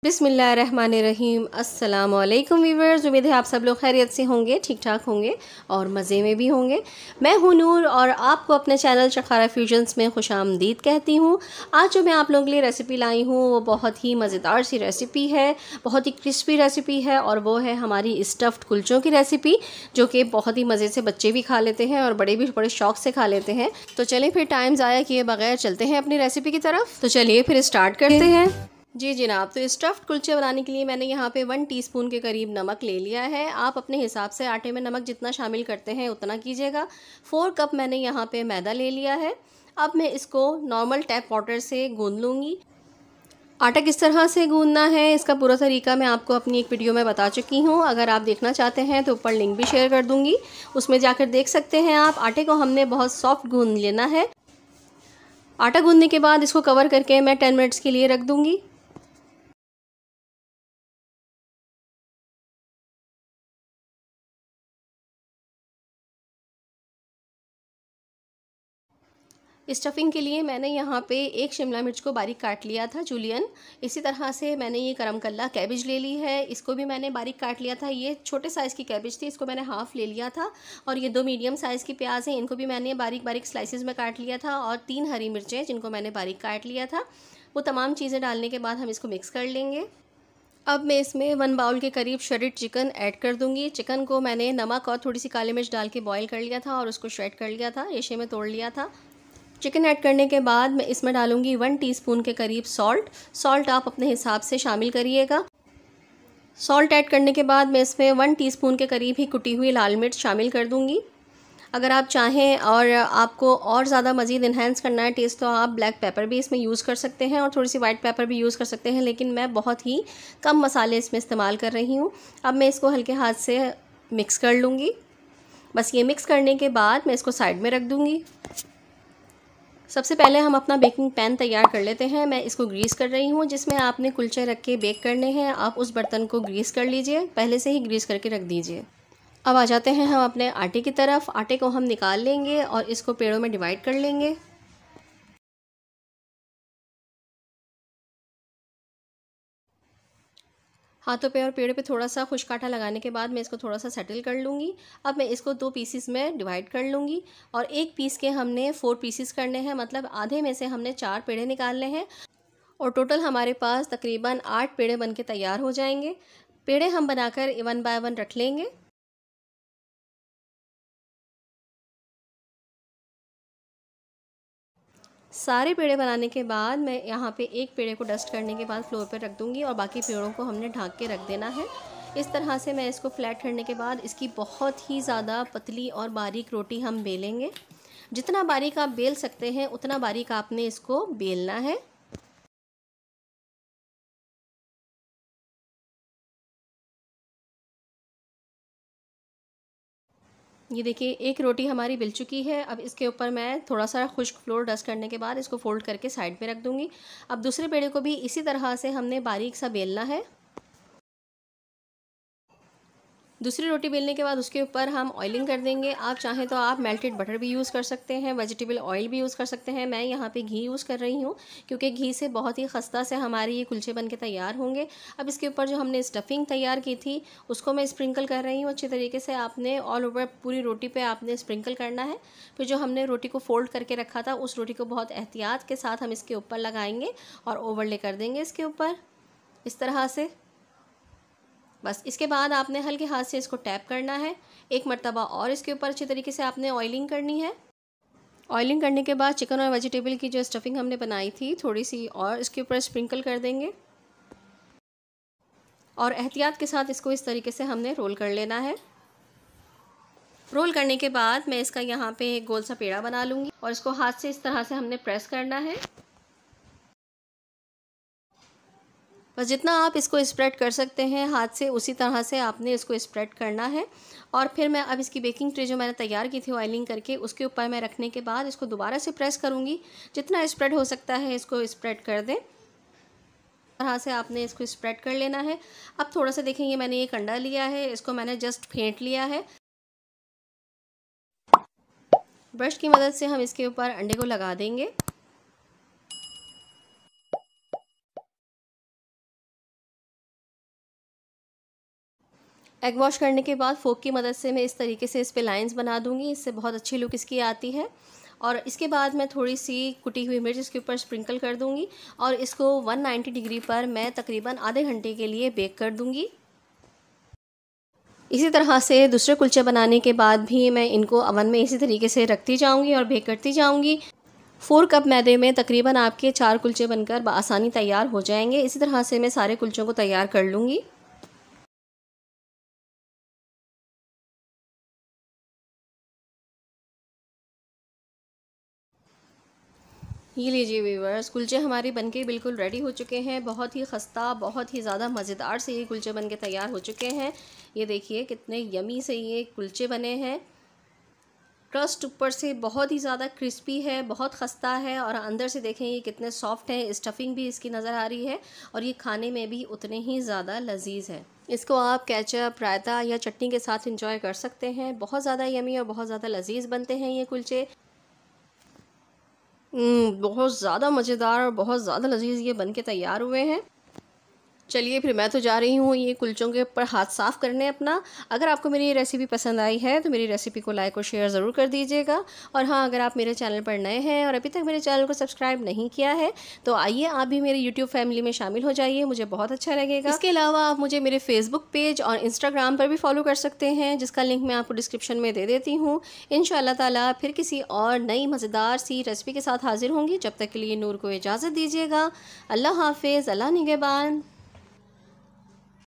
बिस्मिल्लाहिर्रहमानिर्रहीम। अस्सलाम वालेकुम व्यूअर्स, उम्मीद है आप सब लोग खैरियत से होंगे, ठीक ठाक होंगे और मज़े में भी होंगे। मैं हूं नूर और आपको अपने चैनल चखारा फ्यूजन्स में खुशामदीद कहती हूं। आज जो मैं आप लोगों के लिए रेसिपी लाई हूं वो बहुत ही मज़ेदार सी रेसिपी है, बहुत ही क्रिस्पी रेसिपी है और वो है हमारी स्टफ़्ड कुलचों की रेसिपी, जो कि बहुत ही मज़े से बच्चे भी खा लेते हैं और बड़े भी बड़े शौक़ से खा लेते हैं। तो चलें फिर टाइम ज़ाया किए बगैर चलते हैं अपनी रेसिपी की तरफ। तो चलिए फिर स्टार्ट करते हैं। जी जनाब, तो स्टफ़्ड कुलचे बनाने के लिए मैंने यहाँ पे 1 टीस्पून के करीब नमक ले लिया है। आप अपने हिसाब से आटे में नमक जितना शामिल करते हैं उतना कीजिएगा। 4 कप मैंने यहाँ पे मैदा ले लिया है। अब मैं इसको नॉर्मल टैप वाटर से गूंद लूँगी। आटा किस तरह से गूंदना है इसका पूरा तरीका मैं आपको अपनी एक वीडियो में बता चुकी हूँ। अगर आप देखना चाहते हैं तो ऊपर लिंक भी शेयर कर दूँगी, उसमें जाकर देख सकते हैं आप। आटे को हमने बहुत सॉफ्ट गूंद लेना है। आटा गूंदने के बाद इसको कवर करके मैं 10 मिनट्स के लिए रख दूँगी। स्टफ़िंग के लिए मैंने यहाँ पे एक शिमला मिर्च को बारीक काट लिया था, जूलियन। इसी तरह से मैंने ये करमकल्ला कैबेज ले ली है, इसको भी मैंने बारीक काट लिया था। ये छोटे साइज़ की कैबेज थी, इसको मैंने हाफ़ ले लिया था। और ये 2 मीडियम साइज़ की प्याज हैं, इनको भी मैंने बारीक बारीक स्लाइसिस में काट लिया था। और 3 हरी मिर्चें जिनको मैंने बारीक काट लिया था। वो तमाम चीज़ें डालने के बाद हम इसको मिक्स कर लेंगे। अब मैं इसमें 1 बाउल के करीब श्रेडेड चिकन ऐड कर दूंगी। चिकन को मैंने नमक और थोड़ी सी काली मिर्च डाल के बॉईल कर लिया था और उसको श्रेड कर लिया था, रेशे में तोड़ लिया था। चिकन ऐड करने के बाद मैं इसमें डालूंगी 1 टीस्पून के करीब सॉल्ट आप अपने हिसाब से शामिल करिएगा। सॉल्ट ऐड करने के बाद मैं इसमें 1 टीस्पून के करीब ही कुटी हुई लाल मिर्च शामिल कर दूंगी। अगर आप चाहें और आपको और ज़्यादा मज़ीद इन्हेंस करना है टेस्ट, तो आप ब्लैक पेपर भी इसमें यूज़ कर सकते हैं और थोड़ी सी वाइट पेपर भी यूज़ कर सकते हैं, लेकिन मैं बहुत ही कम मसाले इसमें इस्तेमाल कर रही हूँ। अब मैं इसको हल्के हाथ से मिक्स कर लूँगी। बस ये मिक्स करने के बाद मैं इसको साइड में रख दूँगी। सबसे पहले हम अपना बेकिंग पैन तैयार कर लेते हैं। मैं इसको ग्रीस कर रही हूँ, जिसमें आपने कुलचे रख के बेक करने हैं। आप उस बर्तन को ग्रीस कर लीजिए, पहले से ही ग्रीस करके रख दीजिए। अब आ जाते हैं हम अपने आटे की तरफ। आटे को हम निकाल लेंगे और इसको पेड़ों में डिवाइड कर लेंगे। हाथों पे और पेड़ों पे थोड़ा सा खुश्क आटा लगाने के बाद मैं इसको थोड़ा सा सेटल कर लूँगी। अब मैं इसको 2 पीसीस में डिवाइड कर लूँगी और एक पीस के हमने 4 पीसीस करने हैं, मतलब आधे में से हमने 4 पेड़े निकालने हैं और टोटल हमारे पास तकरीबन 8 पेड़े बन के तैयार हो जाएंगे। पेड़े हम बनाकर 1 बाय 1 रख लेंगे। सारे पेड़े बनाने के बाद मैं यहाँ पे एक पेड़े को डस्ट करने के बाद फ्लोर पर रख दूँगी और बाकी पेड़ों को हमने ढक के रख देना है। इस तरह से मैं इसको फ्लैट करने के बाद इसकी बहुत ही ज़्यादा पतली और बारीक रोटी हम बेलेंगे। जितना बारीक आप बेल सकते हैं उतना बारीक आपने इसको बेलना है। ये देखिए, एक रोटी हमारी बिल चुकी है। अब इसके ऊपर मैं थोड़ा सा खुश्क फ्लोर डस्ट करने के बाद इसको फोल्ड करके साइड पे रख दूँगी। अब दूसरे पेड़े को भी इसी तरह से हमने बारीक सा बेलना है। दूसरी रोटी बेलने के बाद उसके ऊपर हम ऑयलिंग कर देंगे। आप चाहें तो आप मेल्टेड बटर भी यूज़ कर सकते हैं, वेजिटेबल ऑयल भी यूज़ कर सकते हैं। मैं यहाँ पे घी यूज़ कर रही हूँ, क्योंकि घी से बहुत ही खस्ता से हमारे ये कुलचे बन के तैयार होंगे। अब इसके ऊपर जो हमने स्टफिंग तैयार की थी उसको मैं स्प्रिंकल कर रही हूँ अच्छी तरीके से। आपने ऑल ओवर पूरी रोटी पर आपने स्प्रिंकल करना है। फिर जो हमने रोटी को फोल्ड करके रखा था उस रोटी को बहुत एहतियात के साथ हम इसके ऊपर लगाएंगे और ओवरले कर देंगे इसके ऊपर इस तरह से। बस इसके बाद आपने हल्के हाथ से इसको टैप करना है एक मर्तबा और इसके ऊपर अच्छी तरीके से आपने ऑयलिंग करनी है। ऑयलिंग करने के बाद चिकन और वेजिटेबल की जो स्टफिंग हमने बनाई थी थोड़ी सी और इसके ऊपर स्प्रिंकल कर देंगे और एहतियात के साथ इसको इस तरीके से हमने रोल कर लेना है। रोल करने के बाद मैं इसका यहाँ पे एक गोल सा पेड़ा बना लूँगी और इसको हाथ से इस तरह से हमने प्रेस करना है। बस जितना आप इसको स्प्रेड कर सकते हैं हाथ से उसी तरह से आपने इसको स्प्रेड करना है। और फिर मैं अब इसकी बेकिंग ट्रे जो मैंने तैयार की थी ऑयलिंग करके उसके ऊपर मैं रखने के बाद इसको दोबारा से प्रेस करूँगी। जितना स्प्रेड हो सकता है इसको स्प्रेड कर दें। तरह से आपने इसको स्प्रेड कर लेना है। अब थोड़ा सा देखेंगे, मैंने एक अंडा लिया है, इसको मैंने जस्ट फेंट लिया है। ब्रश की मदद से हम इसके ऊपर अंडे को लगा देंगे। एग वॉश करने के बाद फोक की मदद से मैं इस तरीके से इस पे लाइंस बना दूंगी, इससे बहुत अच्छी लुक इसकी आती है। और इसके बाद मैं थोड़ी सी कुटी हुई मिर्च इसके ऊपर स्प्रिंकल कर दूंगी और इसको 190 डिग्री पर मैं तकरीबन आधे घंटे के लिए बेक कर दूंगी। इसी तरह से दूसरे कुलचे बनाने के बाद भी मैं इनको अवन में इसी तरीके से रखती जाऊंगी और बेक करती जाऊंगी। 4 कप मैदे में तकरीबन आपके 4 कुलचे बनकर बआसानी तैयार हो जाएंगे। इसी तरह से मैं सारे कुलचों को तैयार कर लूँगी। ये लीजिए व्यूअर्स, कुलचे हमारे बनके बिल्कुल रेडी हो चुके हैं। बहुत ही खस्ता, बहुत ही ज़्यादा मज़ेदार से ये कुलचे बनके तैयार हो चुके हैं। ये देखिए कितने यमी से ये कुलचे बने हैं। क्रस्ट ऊपर से बहुत ही ज़्यादा क्रिस्पी है, बहुत खस्ता है और अंदर से देखें ये कितने सॉफ्ट हैं। स्टफिंग भी इसकी नज़र आ रही है और ये खाने में भी उतने ही ज़्यादा लजीज है। इसको आप केचप, रायता या चटनी के साथ इंजॉय कर सकते हैं। बहुत ज़्यादा यमी और बहुत ज़्यादा लजीज बनते हैं ये कुलचे। बहुत ज़्यादा मज़ेदार और बहुत ज़्यादा लजीज ये बन के तैयार हुए हैं। चलिए फिर मैं तो जा रही हूँ ये कुलचों के ऊपर हाथ साफ़ करने अपना। अगर आपको मेरी ये रेसिपी पसंद आई है तो मेरी रेसिपी को लाइक और शेयर ज़रूर कर दीजिएगा। और हाँ, अगर आप मेरे चैनल पर नए हैं और अभी तक मेरे चैनल को सब्सक्राइब नहीं किया है तो आइए आप भी मेरी यूट्यूब फैमिली में शामिल हो जाइए, मुझे बहुत अच्छा लगेगा। इसके अलावा आप मुझे मेरे फेसबुक पेज और इंस्टाग्राम पर भी फॉलो कर सकते हैं, जिसका लिंक मैं आपको डिस्क्रिप्शन में दे देती हूँ। इंशाअल्लाह ताला फिर किसी और नई मज़ेदार सी रेसिपी के साथ हाजिर होंगी। जब तक के लिए नूर को इजाज़त दीजिएगा। अल्लाह हाफिज़, अल्लाह निगहबान।